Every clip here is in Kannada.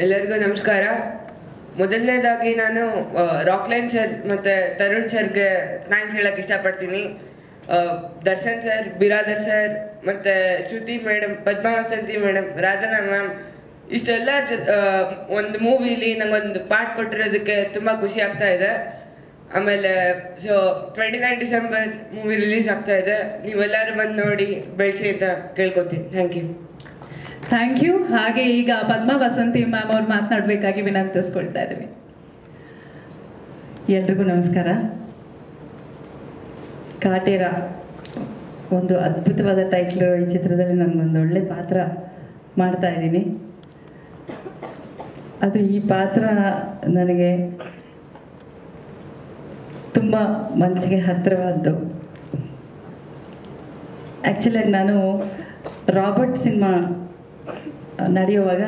ಎಲ್ಲರಿಗೂ ನಮಸ್ಕಾರ. ಮೊದಲನೇದಾಗಿ ನಾನು ರಾಕ್ಲೈನ್ ಸರ್ ಮತ್ತೆ ತರುಣ್ ಸರ್ಗೆ ಥ್ಯಾಂಕ್ಸ್ ಹೇಳಕ್ ಇಷ್ಟಪಡ್ತೀನಿ. ದರ್ಶನ್ ಸರ್, ಬಿರಾದರ್ ಸರ್, ಮತ್ತೆ Shruti madam, Padma Vasanthi madam, Radhana ma'am, ಇಷ್ಟೆಲ್ಲ ಒಂದು ಮೂವಿಲಿ ನಂಗೊಂದು ಪಾರ್ಟ್ ಕೊಟ್ಟಿರೋದಕ್ಕೆ ತುಂಬಾ ಖುಷಿ ಆಗ್ತಾ ಇದೆ. ಆಮೇಲೆ 29 ಡಿಸೆಂಬರ್ ಮೂವಿ ರಿಲೀಸ್ ಆಗ್ತಾ ಇದೆ. ನೀವೆಲ್ಲರೂ ಬಂದು ನೋಡಿ ಬೆಳೆಸಿ ಅಂತ ಕೇಳ್ಕೊತೀನಿ. Thank you. ಹಾಗೆ ಈಗ ಪದ್ಮಾ ವಸಂತಿ ಮ್ಯಾಮ್ ಅವ್ರು ಮಾತನಾಡಬೇಕಾಗಿ ವಿನಂತಿಸ್ಕೊಳ್ತಾ ಇದ್ದೀವಿ. ಎಲ್ರಿಗೂ ನಮಸ್ಕಾರ. ಕಾಟೇರ ಒಂದು ಅದ್ಭುತವಾದ ಟೈಟ್ಲು. ಈ ಚಿತ್ರದಲ್ಲಿ ನನಗೊಂದು ಒಳ್ಳೆ ಪಾತ್ರ ಮಾಡ್ತಾ ಇದ್ದೀನಿ. ಅದು ಈ ಪಾತ್ರ ನನಗೆ ತುಂಬ ಮನಸ್ಸಿಗೆ ಹತ್ತಿರವಾದ್ದು. ಆ್ಯಕ್ಚುಲಾಗಿ ನಾನು ರಾಬರ್ಟ್ ಸಿನಿಮಾ ನಡೆಯುವಾಗ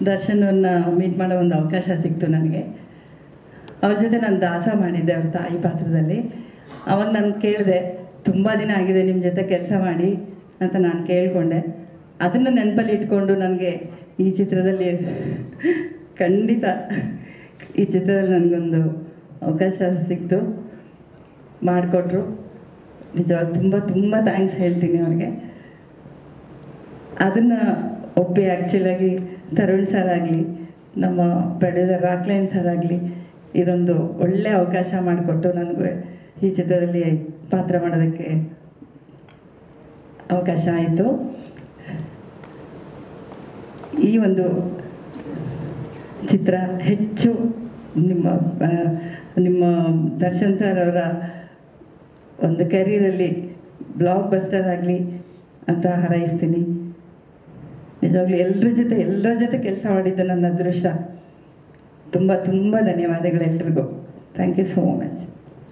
ದರ್ಶನವನ್ನು ಮೀಟ್ ಮಾಡೋ ಒಂದು ಅವಕಾಶ ಸಿಕ್ತು ನನಗೆ. ಅವ್ರ ಜೊತೆ ನಾನು ದಾಸ ಮಾಡಿದ್ದೆ ಅವ್ರ ತಾಯಿ ಪಾತ್ರದಲ್ಲಿ. ಅವಾಗ ನಾನು ಕೇಳಿದೆ, ತುಂಬ ದಿನ ಆಗಿದೆ ನಿಮ್ಮ ಜೊತೆ ಕೆಲಸ ಮಾಡಿ ಅಂತ ನಾನು ಕೇಳಿಕೊಂಡೆ. ಅದನ್ನು ನೆನಪಲ್ಲಿ ಇಟ್ಕೊಂಡು ನನಗೆ ಈ ಚಿತ್ರದಲ್ಲಿ ಖಂಡಿತ ಈ ಚಿತ್ರದಲ್ಲಿ ನನಗೊಂದು ಅವಕಾಶ ಸಿಕ್ತು, ಮಾಡಿಕೊಟ್ರು. ನಿಜವಾಗಿ ತುಂಬ ತುಂಬ ಥ್ಯಾಂಕ್ಸ್ ಹೇಳ್ತೀನಿ ಅವ್ರಿಗೆ. ಅದನ್ನು ಒಪ್ಪಿ ಆ್ಯಕ್ಚುಲಾಗಿ ತರುಣ್ ಸರ್ ಆಗಲಿ, ನಮ್ಮ ಪ್ರೊಡ್ಯೂಸರ್ ರಾಕ್ಲೈನ್ ಸರ್ ಆಗಲಿ, ಇದೊಂದು ಒಳ್ಳೆ ಅವಕಾಶ ಮಾಡಿಕೊಟ್ಟು ನನಗೆ ಈ ಚಿತ್ರದಲ್ಲಿ ಪಾತ್ರ ಮಾಡೋದಕ್ಕೆ ಅವಕಾಶ ಆಯಿತು. ಈ ಒಂದು ಚಿತ್ರ ಹೆಚ್ಚು ನಿಮ್ಮ ದರ್ಶನ್ ಸರ್ ಅವರ ಒಂದು ಕೆರಿಯರಲ್ಲಿ ಬ್ಲಾಕ್ ಬಸ್ಟರ್ ಆಗಲಿ ಅಂತ ಹಾರೈಸ್ತೀನಿ. ನಿಜವಾಗ್ಲೂ ಎಲ್ಲರ ಜೊತೆ ಕೆಲಸ ಮಾಡಿದ್ದು ನನ್ನ ಅದೃಷ್ಟ. ತುಂಬ ತುಂಬ ಧನ್ಯವಾದಗಳು ಎಲ್ರಿಗೂ. Thank you so much.